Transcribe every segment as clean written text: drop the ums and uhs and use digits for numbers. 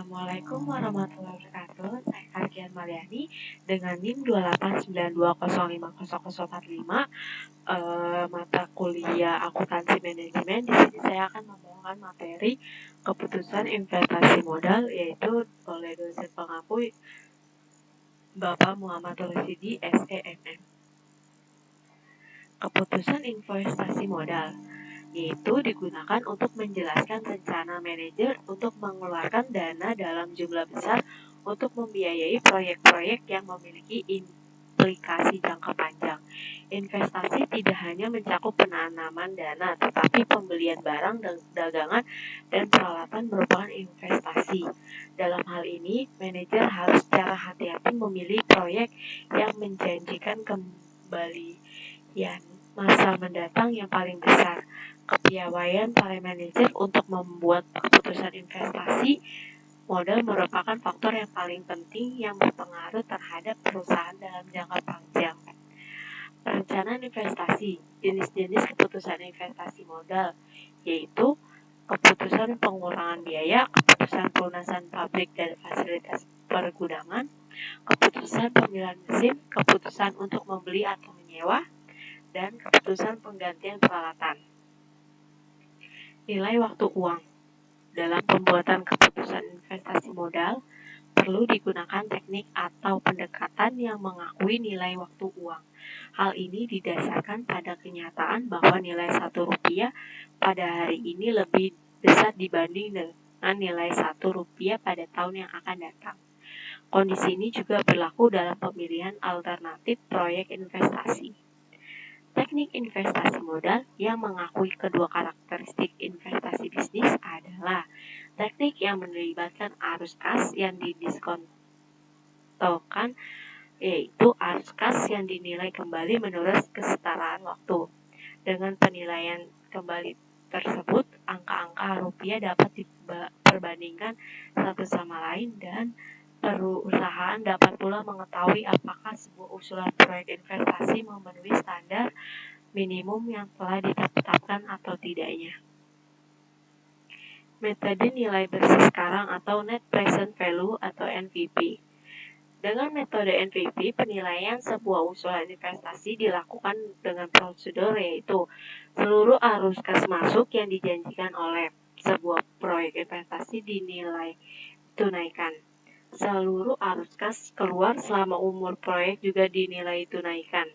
Assalamualaikum warahmatullahi wabarakatuh. Saya Arkian Mariani dengan NIM 289205045. Mata kuliah akuntansi manajemen. Di sini saya akan membawakan materi keputusan investasi modal, yaitu oleh dosen pengampu Bapak Muhammad Rusidi SEMM. Keputusan investasi modal yaitu digunakan untuk menjelaskan rencana manajer untuk mengeluarkan dana dalam jumlah besar untuk membiayai proyek-proyek yang memiliki implikasi jangka panjang. Investasi tidak hanya mencakup penanaman dana, tetapi pembelian barang, dagangan, dan peralatan merupakan investasi. Dalam hal ini, manajer harus secara hati-hati memilih proyek yang menjanjikan kembalian masa mendatang yang paling besar. Kepiawaian para manajer untuk membuat keputusan investasi modal merupakan faktor yang paling penting yang berpengaruh terhadap perusahaan dalam jangka panjang. Perencanaan investasi, jenis-jenis keputusan investasi modal, yaitu keputusan pengurangan biaya, keputusan pelunasan pabrik dan fasilitas pergudangan, keputusan pemilihan mesin, keputusan untuk membeli atau menyewa, dan keputusan penggantian peralatan. Nilai waktu uang. Dalam pembuatan keputusan investasi modal, perlu digunakan teknik atau pendekatan yang mengakui nilai waktu uang. Hal ini didasarkan pada kenyataan bahwa nilai Rp1 pada hari ini lebih besar dibanding dengan nilai Rp1 pada tahun yang akan datang. Kondisi ini juga berlaku dalam pemilihan alternatif proyek investasi. Teknik investasi modal yang mengakui kedua karakteristik investasi bisnis adalah teknik yang melibatkan arus kas yang didiskontokan, yaitu arus kas yang dinilai kembali menurut kesetaraan waktu. Dengan penilaian kembali tersebut, angka-angka rupiah dapat diperbandingkan satu sama lain dan perusahaan dapat pula mengetahui apakah sebuah usulan proyek investasi memenuhi standar minimum yang telah ditetapkan atau tidaknya. Metode nilai bersih sekarang atau Net Present Value atau NPV. Dengan metode NPV, penilaian sebuah usulan investasi dilakukan dengan prosedur yaitu seluruh arus kas masuk yang dijanjikan oleh sebuah proyek investasi dinilai tunaikan. Seluruh arus kas keluar selama umur proyek juga dinilai tunaikan.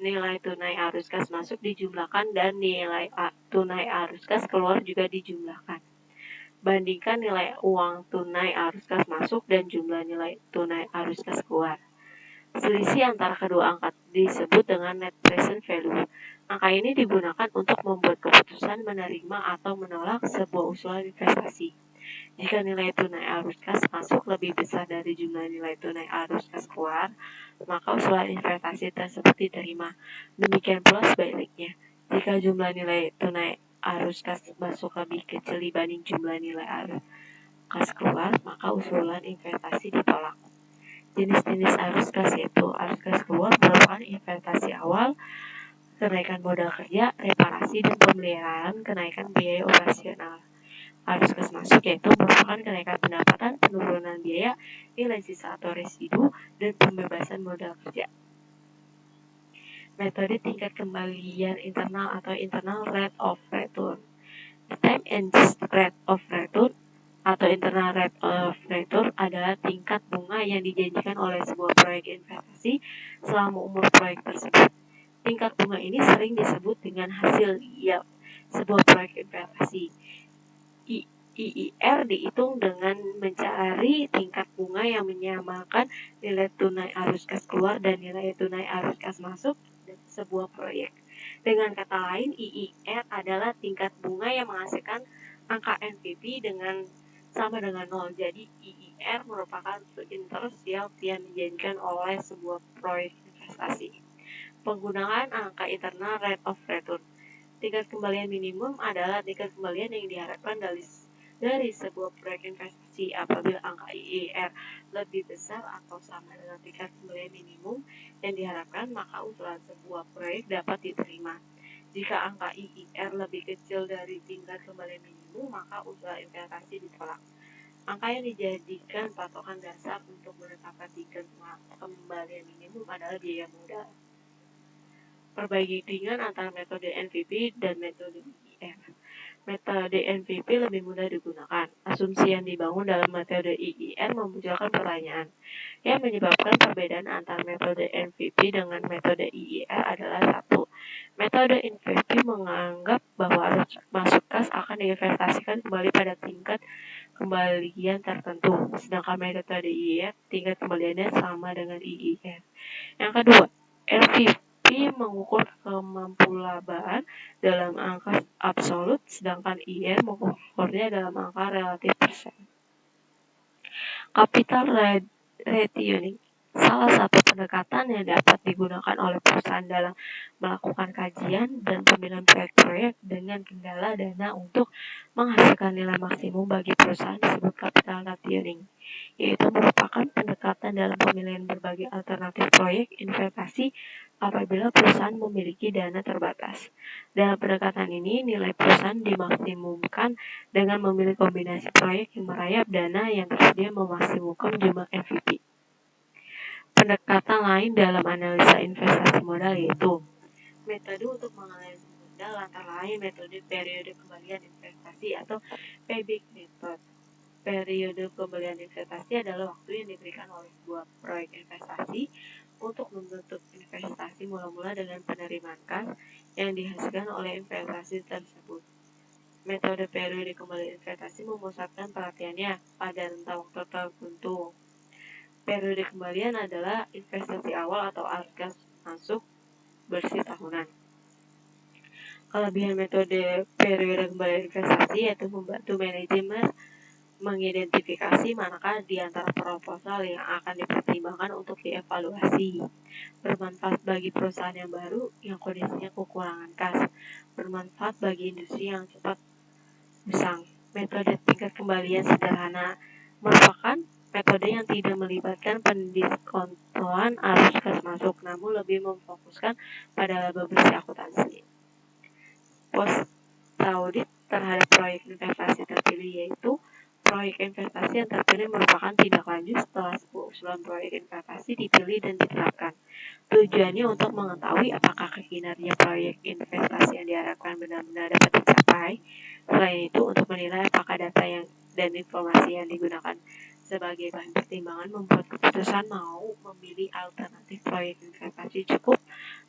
Nilai tunai arus kas masuk dijumlahkan dan nilai tunai arus kas keluar juga dijumlahkan. Bandingkan nilai uang tunai arus kas masuk dan jumlah nilai tunai arus kas keluar. Selisih antara kedua angka disebut dengan net present value. Angka ini digunakan untuk membuat keputusan menerima atau menolak sebuah usulan investasi. Jika nilai tunai arus kas masuk lebih besar dari jumlah nilai tunai arus kas keluar, maka usulan investasi tersebut diterima. Demikian pula sebaliknya. Jika jumlah nilai tunai arus kas masuk lebih kecil dibanding jumlah nilai arus kas keluar, maka usulan investasi ditolak. Jenis-jenis arus kas yaitu arus kas keluar merupakan investasi awal, kenaikan modal kerja, reparasi dan pemeliharaan, kenaikan biaya operasional. Arus kas masuk yaitu merupakan kenaikan pendapatan, penurunan biaya, nilai sisa atau residu, dan pembebasan modal kerja. Metode tingkat kembalian internal atau internal rate of return. The time and rate of return atau internal rate of return adalah tingkat bunga yang dijanjikan oleh sebuah proyek investasi selama umur proyek tersebut. Tingkat bunga ini sering disebut dengan hasil yield sebuah proyek investasi. IIR dihitung dengan mencari tingkat bunga yang menyamakan nilai tunai arus kas keluar dan nilai tunai arus kas masuk dari sebuah proyek. Dengan kata lain, IIR adalah tingkat bunga yang menghasilkan angka NPV sama dengan 0. Jadi, IIR merupakan interest yield yang dijanjikan oleh sebuah proyek investasi. Penggunaan angka internal rate of return. Tingkat kembalian minimum adalah tingkat kembalian yang diharapkan dari sebuah proyek investasi. Apabila angka IIR lebih besar atau sama dengan tingkat kembalian minimum yang diharapkan, maka usulan sebuah proyek dapat diterima. Jika angka IIR lebih kecil dari tingkat kembalian minimum, maka usulan investasi ditolak. Angka yang dijadikan patokan dasar untuk menetapkan tingkat kembalian minimum adalah biaya modal. Perbandingan antara metode NPV dan metode IIR. Metode NPV lebih mudah digunakan. Asumsi yang dibangun dalam metode IIR memunculkan pertanyaan. Yang menyebabkan perbedaan antara metode NPV dengan metode IIR adalah satu. Metode NPV menganggap bahwa arus masuk kas akan diinvestasikan kembali pada tingkat kembalian tertentu. Sedangkan metode IIR tingkat kembaliannya sama dengan IIR. Yang kedua, NPV mengukur kemampuan dalam angka absolut, sedangkan IIR mengukurnya dalam angka relatif persen. Capital retuning, salah satu pendekatan yang dapat digunakan oleh perusahaan dalam melakukan kajian dan pemilihan proyek-proyek dengan kendala dana untuk menghasilkan nilai maksimum bagi perusahaan disebut capital retuning, yaitu merupakan pendekatan dalam pemilihan berbagai alternatif proyek investasi apabila perusahaan memiliki dana terbatas. Dalam pendekatan ini, nilai perusahaan dimaksimumkan dengan memilih kombinasi proyek yang merayap dana yang tersedia memaksimumkan jumlah NPV. Pendekatan lain dalam analisa investasi modal yaitu metode untuk menganalisis modal antara lain metode periode kembalian investasi atau payback method. Periode kembalian investasi adalah waktu yang diberikan oleh sebuah proyek investasi untuk membentuk investasi mula-mula dengan penerimaan kas yang dihasilkan oleh investasi tersebut. Metode periode kembali investasi memusatkan perhatiannya pada rentang waktu tertentu. Periode kembalian adalah investasi awal atau arus kas masuk bersih tahunan. Kelebihan metode periode kembali investasi yaitu membantu manajemen mengidentifikasi manakah di antara proposal yang akan dipertimbangkan untuk dievaluasi. Bermanfaat bagi perusahaan yang baru yang kondisinya kekurangan kas. Bermanfaat bagi industri yang cepat usang. Metode tingkat kembalian sederhana merupakan metode yang tidak melibatkan pendiskontoan arus kas masuk, namun lebih memfokuskan pada laba bersih akuntansi. Post-audit terhadap proyek investasi terpilih yaitu proyek investasi yang terpilih merupakan tindak lanjut setelah sebuah usulan proyek investasi dipilih dan diterapkan. Tujuannya untuk mengetahui apakah kinerja proyek investasi yang diharapkan benar-benar dapat dicapai. Selain itu, untuk menilai apakah data dan informasi yang digunakan sebagai bahan pertimbangan membuat keputusan mau memilih alternatif proyek investasi cukup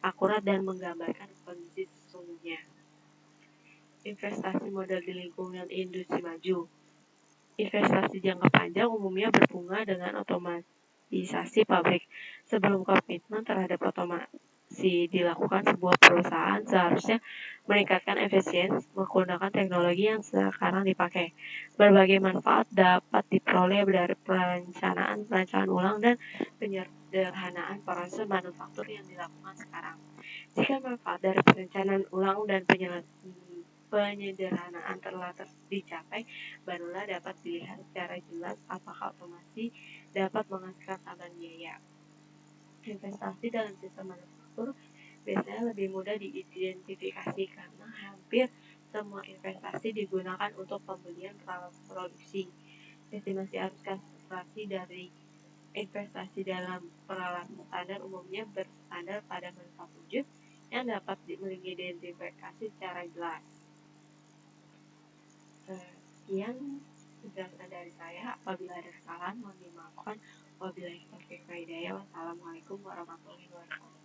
akurat dan menggambarkan kondisi sesungguhnya. Investasi modal di lingkungan industri maju. Investasi jangka panjang umumnya berbunga dengan otomatisasi pabrik. Sebelum komitmen terhadap otomasi dilakukan, sebuah perusahaan seharusnya meningkatkan efisiensi menggunakan teknologi yang sekarang dipakai. Berbagai manfaat dapat diperoleh dari perencanaan ulang dan penyederhanaan proses manufaktur yang dilakukan sekarang. Jika manfaat dari perencanaan ulang dan penyederhanaan telah dicapai, barulah dapat dilihat secara jelas apakah otomasi dapat menghasilkan tambahan biaya. Investasi dalam sistem manufaktur biasanya lebih mudah diidentifikasi karena hampir semua investasi digunakan untuk pembelian peralatan produksi. Estimasi arus kalkulasi dari investasi dalam peralatan standar umumnya bersandar pada manfaat wujud yang dapat mengidentifikasi secara jelas. Sekian penjelasan dari saya. Apabila ada kesalahan mohon dimaafkan. Wabillahi taufiq wal hidayah. Wassalamualaikum warahmatullahi wabarakatuh.